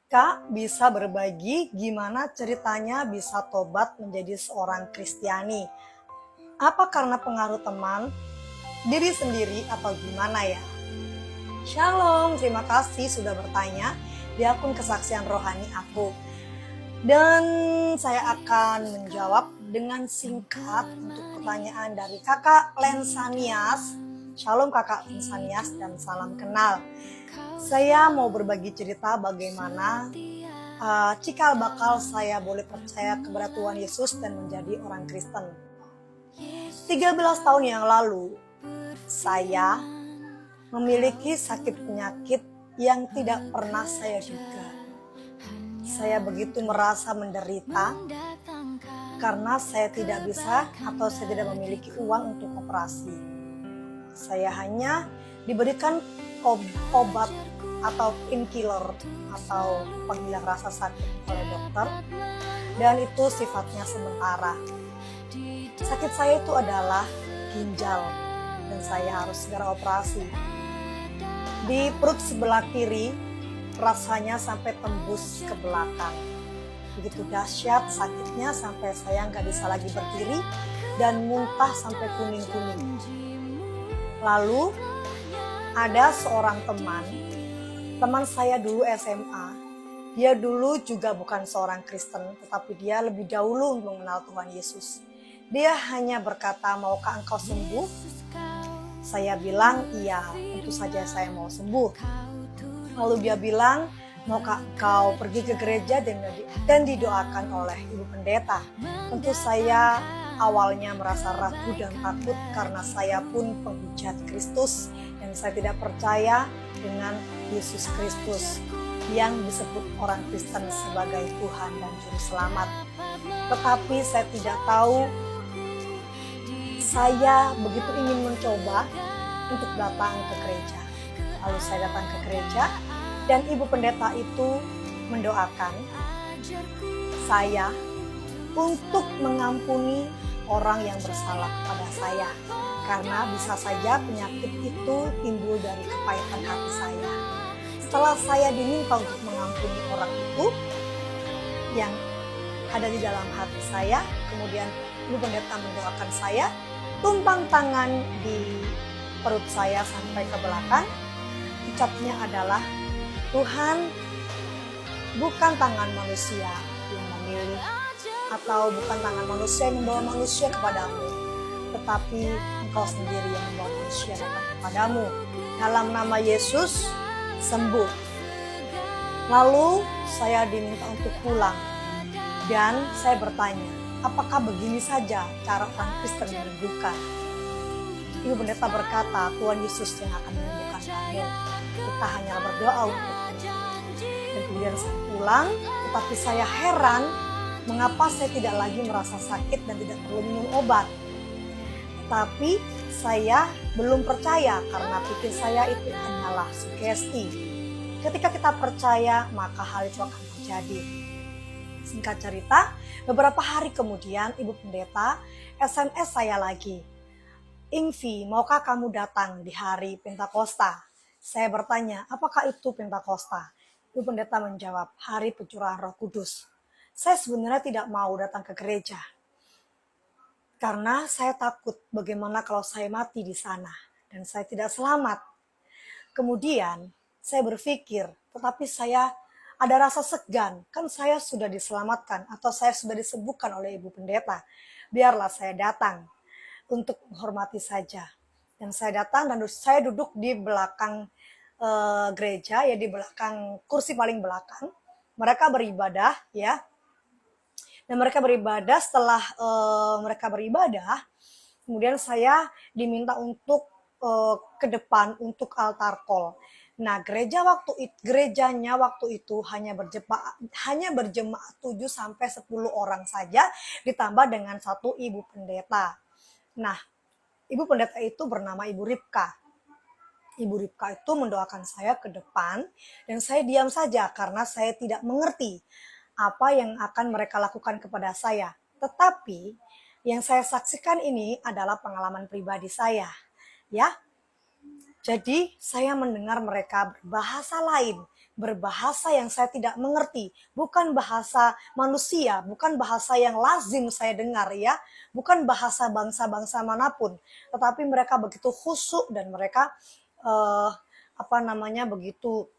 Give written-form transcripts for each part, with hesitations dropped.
Kak bisa berbagi gimana ceritanya bisa tobat menjadi seorang Kristiani. Apa karena pengaruh teman, diri sendiri atau gimana ya? Shalom, terima kasih sudah bertanya di akun kesaksian rohani aku. Dan saya akan menjawab dengan singkat untuk pertanyaan dari kakak Lensanias. Shalom kakak Lensanias dan salam kenal. Saya mau berbagi cerita bagaimana cikal bakal saya boleh percaya kepada Tuhan Yesus dan menjadi orang Kristen. 13 tahun yang lalu, saya memiliki sakit penyakit yang tidak pernah saya duga. Saya begitu merasa menderita karena saya tidak bisa atau saya tidak memiliki uang untuk operasi. Saya hanya diberikan obat atau painkiller atau penghilang rasa sakit oleh dokter, dan itu sifatnya sementara. Sakit saya itu adalah ginjal dan saya harus segera operasi. Di perut sebelah kiri rasanya sampai tembus ke belakang. Begitu dahsyat sakitnya sampai saya nggak bisa lagi berdiri dan muntah sampai kuning-kuning. Lalu ada seorang teman saya dulu SMA. Dia dulu juga bukan seorang Kristen, tetapi dia lebih dahulu mengenal Tuhan Yesus. Dia hanya berkata, "Maukah engkau sembuh?" Saya bilang, "Iya, tentu saja saya mau sembuh." Lalu dia bilang, "Maukah engkau pergi ke gereja dan didoakan oleh ibu pendeta?" Tentu saya awalnya merasa ragu dan takut karena saya pun penghujat Kristus dan saya tidak percaya dengan Yesus Kristus yang disebut orang Kristen sebagai Tuhan dan Juru Selamat. Tetapi saya tidak tahu, saya begitu ingin mencoba untuk datang ke gereja. Lalu saya datang ke gereja dan ibu pendeta itu mendoakan saya untuk mengampuni orang yang bersalah kepada saya. Karena bisa saja penyakit itu timbul dari kepahitan hati saya. Setelah saya diminta untuk mengampuni orang itu yang ada di dalam hati saya, kemudian ibu pendeta mendoakan saya, tumpang tangan di perut saya sampai ke belakang. Ucapnya adalah, "Tuhan, bukan tangan manusia yang memilih atau bukan tangan manusia yang membawa manusia kepadamu, tetapi engkau sendiri yang membawa manusia datang kepadamu. Dalam nama Yesus, sembuh." Lalu saya diminta untuk pulang dan saya bertanya, apakah begini saja cara orang Kristen menyembuhkan? Ibu pendeta berkata, "Tuhan Yesus yang akan menyembuhkan kamu. Kita hanya berdoa untukmu." Dan kemudian saya pulang, tetapi saya heran mengapa saya tidak lagi merasa sakit dan tidak perlu minum obat. Tapi saya belum percaya karena pikir saya itu hanyalah sugesti. Ketika kita percaya, maka hal itu akan terjadi. Singkat cerita, beberapa hari kemudian ibu pendeta SMS saya lagi. "Ingvi, maukah kamu datang di hari Pentakosta?" Saya bertanya, apakah itu Pentakosta? Ibu pendeta menjawab, hari pencurahan Roh Kudus. Saya sebenarnya tidak mau datang ke gereja karena saya takut bagaimana kalau saya mati di sana dan saya tidak selamat. Kemudian saya berpikir, tetapi saya ada rasa segan, kan saya sudah diselamatkan atau saya sudah disembuhkan oleh ibu pendeta. Biarlah saya datang untuk menghormati saja. Dan saya datang dan saya duduk di belakang gereja, ya di belakang kursi paling belakang. Mereka beribadah, ya. Dan mereka beribadah. Setelah mereka beribadah, kemudian saya diminta untuk ke depan untuk altar call. Nah, gerejanya waktu itu hanya berjemaah 7 sampai 10 orang saja, ditambah dengan satu ibu pendeta. Nah, ibu pendeta itu bernama Ibu Ripka. Ibu Ripka itu mendoakan saya ke depan dan saya diam saja karena saya tidak mengerti apa yang akan mereka lakukan kepada saya. Tetapi yang saya saksikan ini adalah pengalaman pribadi saya, ya. Jadi saya mendengar mereka berbahasa lain berbahasa yang saya tidak mengerti, bukan bahasa manusia, bukan bahasa yang lazim saya dengar ya, bukan bahasa bangsa-bangsa manapun, tetapi mereka begitu khusyuk dan mereka begitu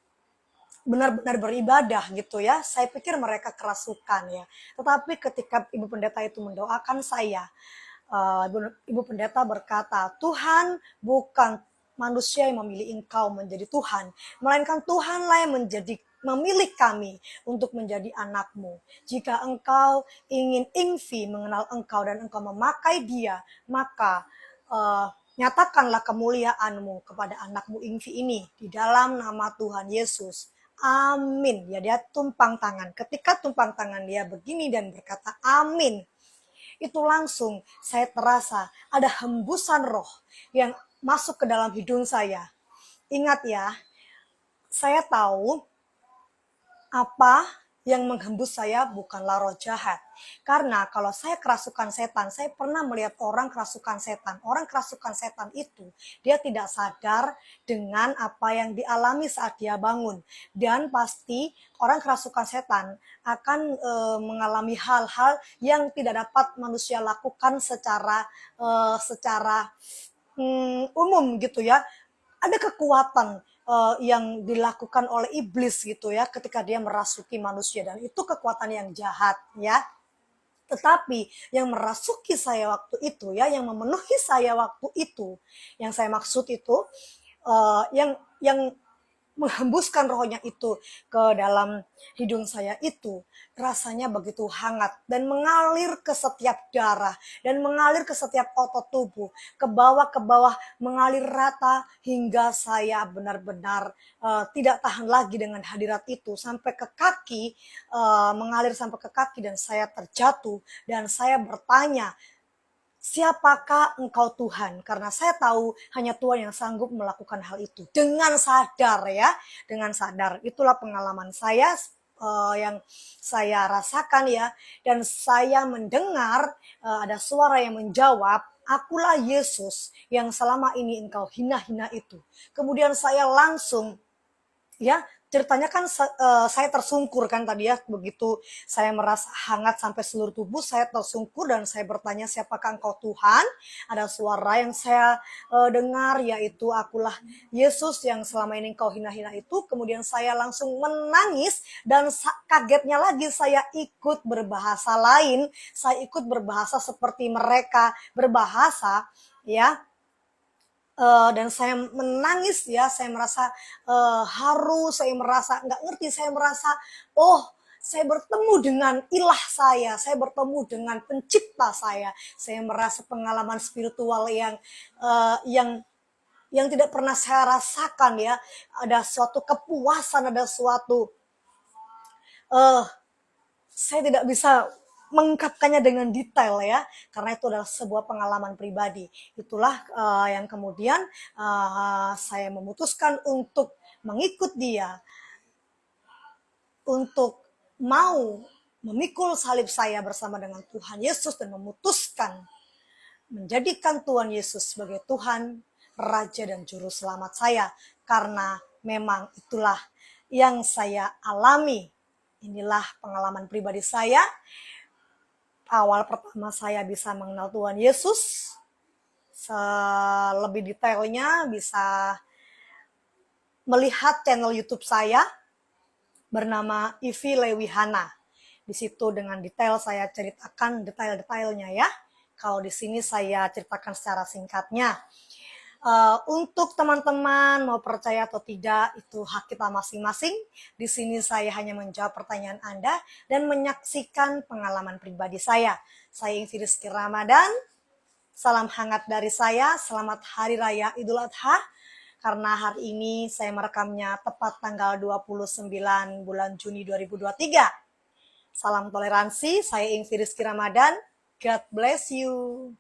benar-benar beribadah gitu ya. Saya pikir mereka kerasukan ya. Tetapi ketika Ibu Pendeta itu mendoakan saya, Ibu Pendeta berkata, Tuhan bukan manusia yang memilih engkau menjadi Tuhan, melainkan Tuhanlah yang memilih kami untuk menjadi anakmu. Jika engkau ingin Ingvi mengenal engkau dan engkau memakai dia, maka nyatakanlah kemuliaanmu kepada anakmu Ingvi ini di dalam nama Tuhan Yesus. Amin. Ya, dia tumpang tangan. Ketika tumpang tangan dia begini dan berkata amin, itu langsung saya terasa ada hembusan roh yang masuk ke dalam hidung saya. Ingat ya, saya tahu apa yang menghembus saya bukanlah roh jahat. Karena kalau saya kerasukan setan, saya pernah melihat orang kerasukan setan. Orang kerasukan setan itu, dia tidak sadar dengan apa yang dialami saat dia bangun. Dan pasti orang kerasukan setan akan mengalami hal-hal yang tidak dapat manusia lakukan secara umum gitu ya. Ada kekuatan yang dilakukan oleh iblis gitu ya ketika dia merasuki manusia, dan itu kekuatan yang jahat ya. Tetapi yang merasuki saya waktu itu ya, yang memenuhi saya waktu itu, yang saya maksud itu yang menghembuskan rohnya itu ke dalam hidung saya itu, rasanya begitu hangat dan mengalir ke setiap darah dan mengalir ke setiap otot tubuh, ke bawah, mengalir rata hingga saya benar-benar tidak tahan lagi dengan hadirat itu, sampai ke kaki, mengalir sampai ke kaki dan saya terjatuh dan saya bertanya, siapakah engkau Tuhan? Karena saya tahu hanya Tuhan yang sanggup melakukan hal itu. Dengan sadar ya, dengan sadar. Itulah pengalaman saya yang saya rasakan ya. Dan saya mendengar ada suara yang menjawab, akulah Yesus yang selama ini engkau hina-hina itu. Kemudian saya langsung ya, ceritanya kan saya tersungkur kan tadi ya, begitu saya merasa hangat sampai seluruh tubuh, saya tersungkur dan saya bertanya, siapakah engkau Tuhan? Ada suara yang saya dengar, yaitu akulah Yesus yang selama ini engkau hina-hina itu. Kemudian saya langsung menangis dan kagetnya lagi saya ikut berbahasa lain, saya ikut berbahasa seperti mereka berbahasa ya. Dan saya menangis ya, saya merasa haru, saya merasa nggak ngerti, saya merasa saya bertemu dengan ilah saya bertemu dengan pencipta saya merasa pengalaman spiritual yang tidak pernah saya rasakan ya, ada suatu kepuasan, ada suatu saya tidak bisa mengungkapkannya dengan detail ya, karena itu adalah sebuah pengalaman pribadi. Itulah yang kemudian saya memutuskan untuk mengikut dia, untuk mau memikul salib saya bersama dengan Tuhan Yesus dan memutuskan menjadikan Tuhan Yesus sebagai Tuhan, Raja dan Juru Selamat saya, karena memang itulah yang saya alami. Inilah pengalaman pribadi saya. Awal pertama saya bisa mengenal Tuhan Yesus, lebih detailnya bisa melihat channel YouTube saya bernama Ivi Lewihana. Di situ dengan detail saya ceritakan detail-detailnya ya. Kalau di sini saya ceritakan secara singkatnya. Untuk teman-teman mau percaya atau tidak itu hak kita masing-masing. Di sini saya hanya menjawab pertanyaan Anda dan menyaksikan pengalaman pribadi saya. Saya Ingvi Rizky Ramadan. Salam hangat dari saya. Selamat Hari Raya Idul Adha. Karena hari ini saya merekamnya tepat tanggal 29 bulan Juni 2023. Salam toleransi. Saya Ingvi Rizky Ramadan. God bless you.